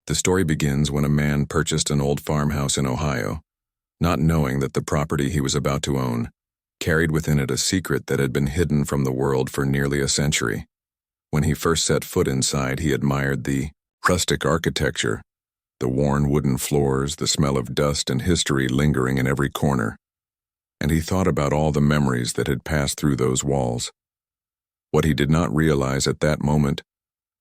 The story begins when a man purchased an old farmhouse in Ohio, not knowing that the property he was about to own carried within it a secret that had been hidden from the world for nearly a century. When he first set foot inside, he admired the rustic architecture, the worn wooden floors, the smell of dust and history lingering in every corner. And he thought about all the memories that had passed through those walls. What he did not realize at that moment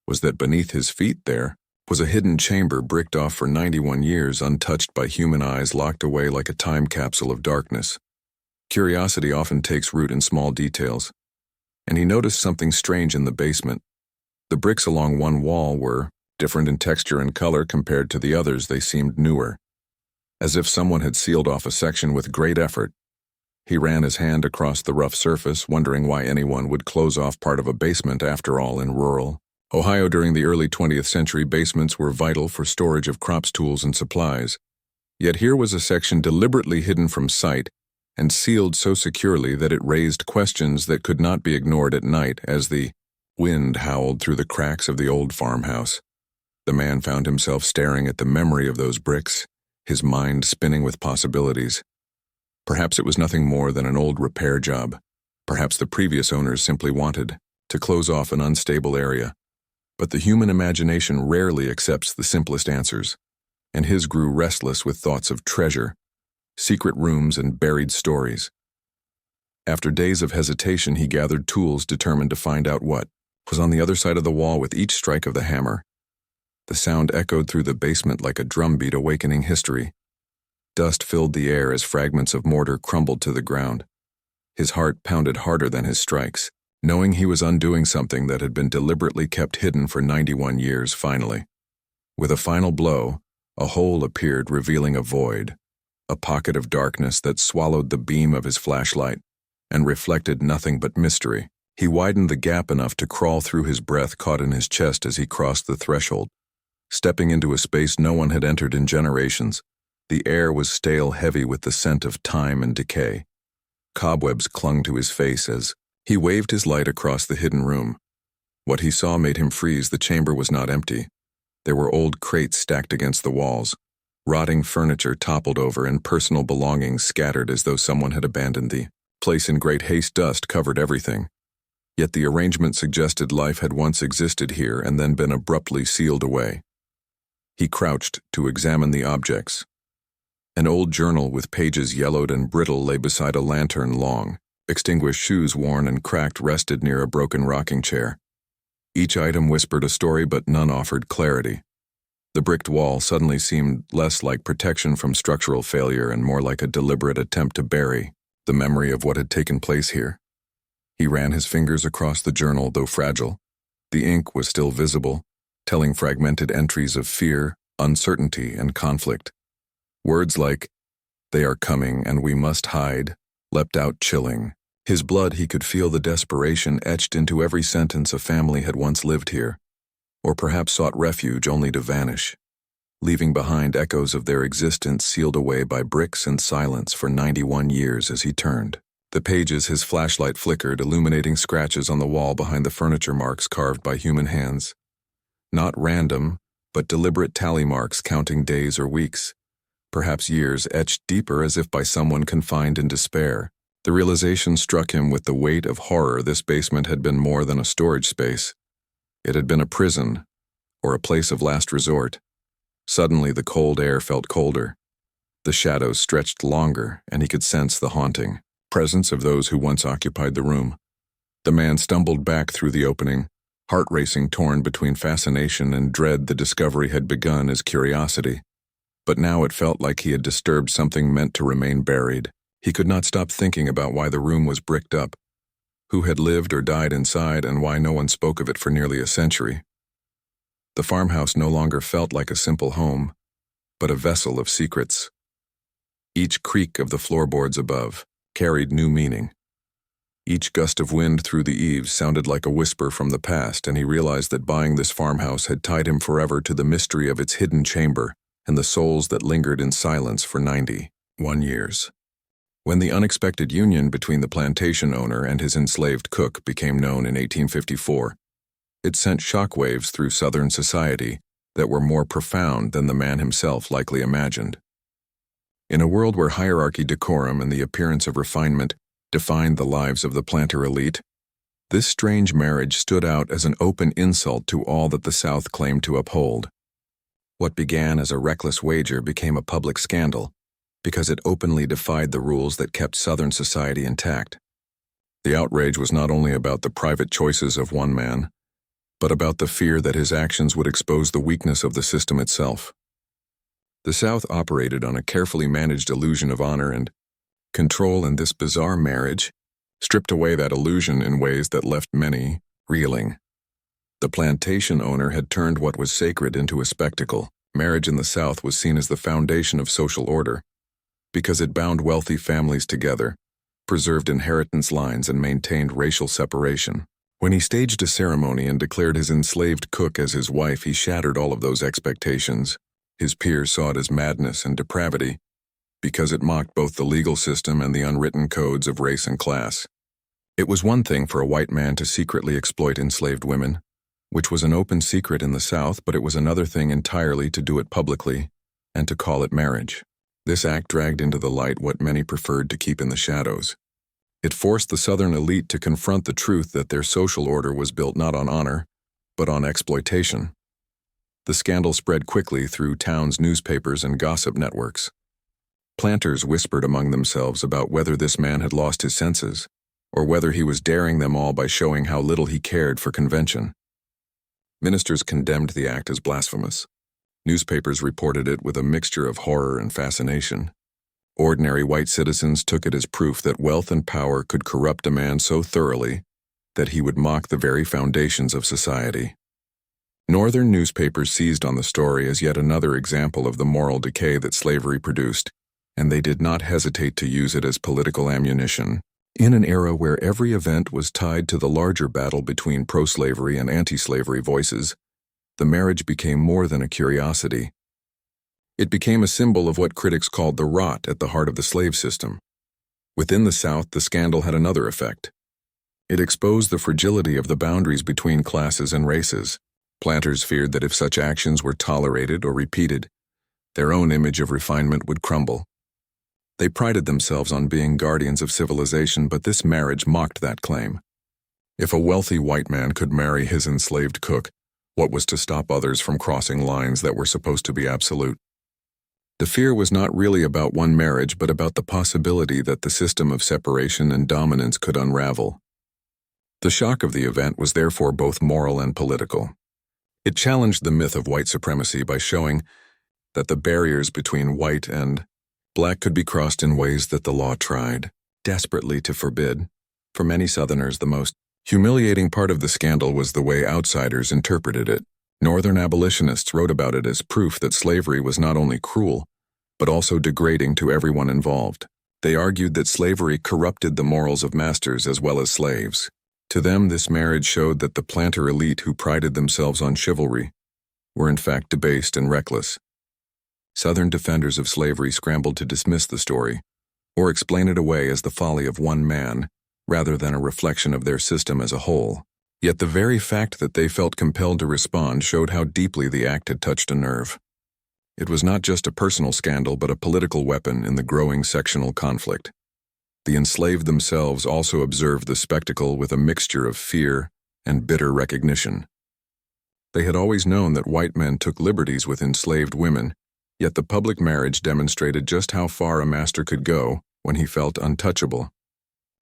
was that beneath his feet there was a hidden chamber bricked off for 91 years, untouched by human eyes, locked away like a time capsule of darkness. Curiosity often takes root in small details, and he noticed something strange in the basement. The bricks along one wall were different in texture and color compared to the others. They seemed newer, as if someone had sealed off a section with great effort. He ran his hand across the rough surface, wondering why anyone would close off part of a basement. After all, in rural Ohio during the early 20th century, basements were vital for storage of crops, tools, and supplies. Yet here was a section deliberately hidden from sight and sealed so securely that it raised questions that could not be ignored at night as the wind howled through the cracks of the old farmhouse. The man found himself staring at the memory of those bricks, his mind spinning with possibilities. Perhaps it was nothing more than an old repair job. Perhaps the previous owners simply wanted to close off an unstable area. But the human imagination rarely accepts the simplest answers, and his grew restless with thoughts of treasure, secret rooms, and buried stories. After days of hesitation, he gathered tools, determined to find out what was on the other side of the wall with each strike of the hammer. The sound echoed through the basement like a drumbeat awakening history. Dust filled the air as fragments of mortar crumbled to the ground. His heart pounded harder than his strikes, knowing he was undoing something that had been deliberately kept hidden for 91 years. Finally, with a final blow, a hole appeared, revealing a void, a pocket of darkness that swallowed the beam of his flashlight and reflected nothing but mystery. He widened the gap enough to crawl through, his breath caught in his chest as he crossed the threshold, stepping into a space no one had entered in generations. The air was stale, heavy with the scent of time and decay. Cobwebs clung to his face as he waved his light across the hidden room. What he saw made him freeze. The chamber was not empty. There were old crates stacked against the walls, rotting furniture toppled over, and personal belongings scattered as though someone had abandoned the place in great haste. Dust covered everything. Yet the arrangement suggested life had once existed here and then been abruptly sealed away. He crouched to examine the objects. An old journal with pages yellowed and brittle lay beside a lantern. Long, extinguished shoes, worn and cracked, rested near a broken rocking chair. Each item whispered a story, but none offered clarity. The bricked wall suddenly seemed less like protection from structural failure and more like a deliberate attempt to bury the memory of what had taken place here. He ran his fingers across the journal. Though fragile, the ink was still visible, telling fragmented entries of fear, uncertainty, and conflict. Words like, "They are coming and we must hide," leapt out, chilling. His blood, he could feel the desperation etched into every sentence. A family had once lived here, or perhaps sought refuge only to vanish, leaving behind echoes of their existence sealed away by bricks and silence for 91 years. As he turned the pages, his flashlight flickered, illuminating scratches on the wall behind the furniture, marks carved by human hands. Not random, but deliberate tally marks counting days or weeks, perhaps years, etched deeper as if by someone confined in despair. The realization struck him with the weight of horror. This basement had been more than a storage space. It had been a prison, or a place of last resort. Suddenly the cold air felt colder. The shadows stretched longer, and he could sense the haunting presence of those who once occupied the room. The man stumbled back through the opening, heart racing, torn between fascination and dread. The discovery had begun as curiosity, but now it felt like he had disturbed something meant to remain buried. He could not stop thinking about why the room was bricked up, who had lived or died inside, and why no one spoke of it for nearly a century. The farmhouse no longer felt like a simple home, but a vessel of secrets. Each creak of the floorboards above carried new meaning. Each gust of wind through the eaves sounded like a whisper from the past, and he realized that buying this farmhouse had tied him forever to the mystery of its hidden chamber and the souls that lingered in silence for 91 years. When the unexpected union between the plantation owner and his enslaved cook became known in 1854, it sent shockwaves through Southern society, that were more profound than the man himself likely imagined. In a world where hierarchy, decorum, and the appearance of refinement defined the lives of the planter elite, this strange marriage stood out as an open insult to all that the South claimed to uphold. What began as a reckless wager became a public scandal, because it openly defied the rules that kept Southern society intact. The outrage was not only about the private choices of one man, but about the fear that his actions would expose the weakness of the system itself. The South operated on a carefully managed illusion of honor and control, and this bizarre marriage stripped away that illusion in ways that left many reeling. The plantation owner had turned what was sacred into a spectacle. Marriage in the South was seen as the foundation of social order, because it bound wealthy families together, preserved inheritance lines, and maintained racial separation. When he staged a ceremony and declared his enslaved cook as his wife, he shattered all of those expectations. His peers saw it as madness and depravity, because it mocked both the legal system and the unwritten codes of race and class. It was one thing for a white man to secretly exploit enslaved women, which was an open secret in the South, but it was another thing entirely to do it publicly and to call it marriage. This act dragged into the light what many preferred to keep in the shadows. It forced the Southern elite to confront the truth that their social order was built not on honor, but on exploitation. The scandal spread quickly through towns' newspapers and gossip networks. Planters whispered among themselves about whether this man had lost his senses, or whether he was daring them all by showing how little he cared for convention. Ministers condemned the act as blasphemous. Newspapers reported it with a mixture of horror and fascination. Ordinary white citizens took it as proof that wealth and power could corrupt a man so thoroughly that he would mock the very foundations of society. Northern newspapers seized on the story as yet another example of the moral decay that slavery produced, and they did not hesitate to use it as political ammunition. In an era where every event was tied to the larger battle between pro-slavery and anti-slavery voices, the marriage became more than a curiosity. It became a symbol of what critics called the rot at the heart of the slave system. Within the South, the scandal had another effect. It exposed the fragility of the boundaries between classes and races. Planters feared that if such actions were tolerated or repeated, their own image of refinement would crumble. They prided themselves on being guardians of civilization, but this marriage mocked that claim. If a wealthy white man could marry his enslaved cook, what was to stop others from crossing lines that were supposed to be absolute? The fear was not really about one marriage, but about the possibility that the system of separation and dominance could unravel. The shock of the event was therefore both moral and political. It challenged the myth of white supremacy by showing that the barriers between white and black could be crossed in ways that the law tried desperately to forbid. For many Southerners, the most humiliating part of the scandal was the way outsiders interpreted it. Northern abolitionists wrote about it as proof that slavery was not only cruel, but also degrading to everyone involved. They argued that slavery corrupted the morals of masters as well as slaves. To them, this marriage showed that the planter elite who prided themselves on chivalry were in fact debased and reckless. Southern defenders of slavery scrambled to dismiss the story, or explain it away as the folly of one man, rather than a reflection of their system as a whole. Yet the very fact that they felt compelled to respond showed how deeply the act had touched a nerve. It was not just a personal scandal, but a political weapon in the growing sectional conflict. The enslaved themselves also observed the spectacle with a mixture of fear and bitter recognition. They had always known that white men took liberties with enslaved women, yet the public marriage demonstrated just how far a master could go when he felt untouchable.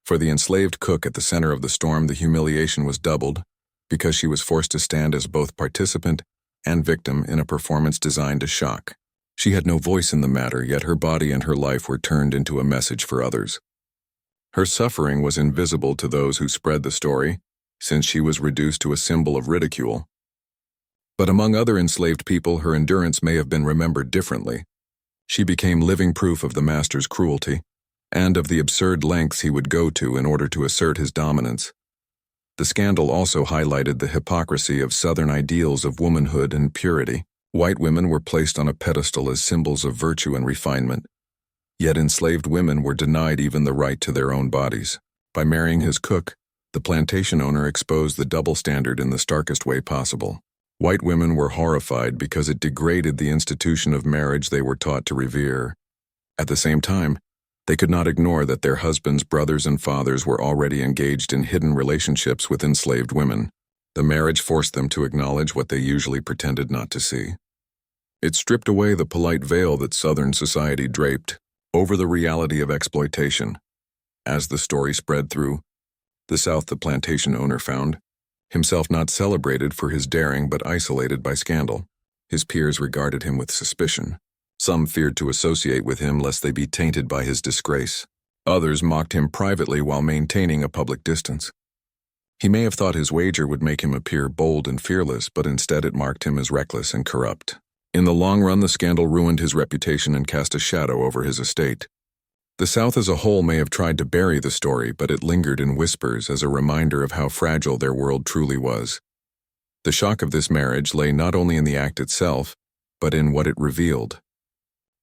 For the enslaved cook at the center of the storm, the humiliation was doubled, because she was forced to stand as both participant and victim in a performance designed to shock. She had no voice in the matter, yet her body and her life were turned into a message for others. Her suffering was invisible to those who spread the story, since she was reduced to a symbol of ridicule. But among other enslaved people, her endurance may have been remembered differently. She became living proof of the master's cruelty, and of the absurd lengths he would go to in order to assert his dominance. The scandal also highlighted the hypocrisy of Southern ideals of womanhood and purity. White women were placed on a pedestal as symbols of virtue and refinement, yet enslaved women were denied even the right to their own bodies. By marrying his cook, the plantation owner exposed the double standard in the starkest way possible. White women were horrified because it degraded the institution of marriage they were taught to revere. At the same time, they could not ignore that their husbands, brothers, and fathers were already engaged in hidden relationships with enslaved women. The marriage forced them to acknowledge what they usually pretended not to see. It stripped away the polite veil that Southern society draped over the reality of exploitation. As the story spread through the South, the plantation owner found himself not celebrated for his daring but isolated by scandal. His peers regarded him with suspicion. Some feared to associate with him lest they be tainted by his disgrace. Others mocked him privately while maintaining a public distance. He may have thought his wager would make him appear bold and fearless, but instead it marked him as reckless and corrupt. In the long run, the scandal ruined his reputation and cast a shadow over his estate. The South as a whole may have tried to bury the story, but it lingered in whispers as a reminder of how fragile their world truly was. The shock of this marriage lay not only in the act itself, but in what it revealed.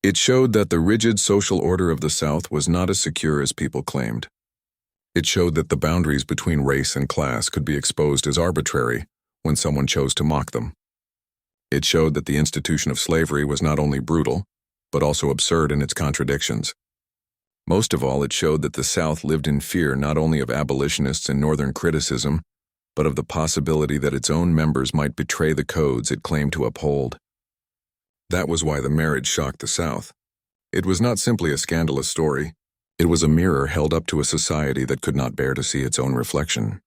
It showed that the rigid social order of the South was not as secure as people claimed. It showed that the boundaries between race and class could be exposed as arbitrary when someone chose to mock them. It showed that the institution of slavery was not only brutal, but also absurd in its contradictions. Most of all, it showed that the South lived in fear not only of abolitionists and Northern criticism, but of the possibility that its own members might betray the codes it claimed to uphold. That was why the marriage shocked the South. It was not simply a scandalous story. It was a mirror held up to a society that could not bear to see its own reflection.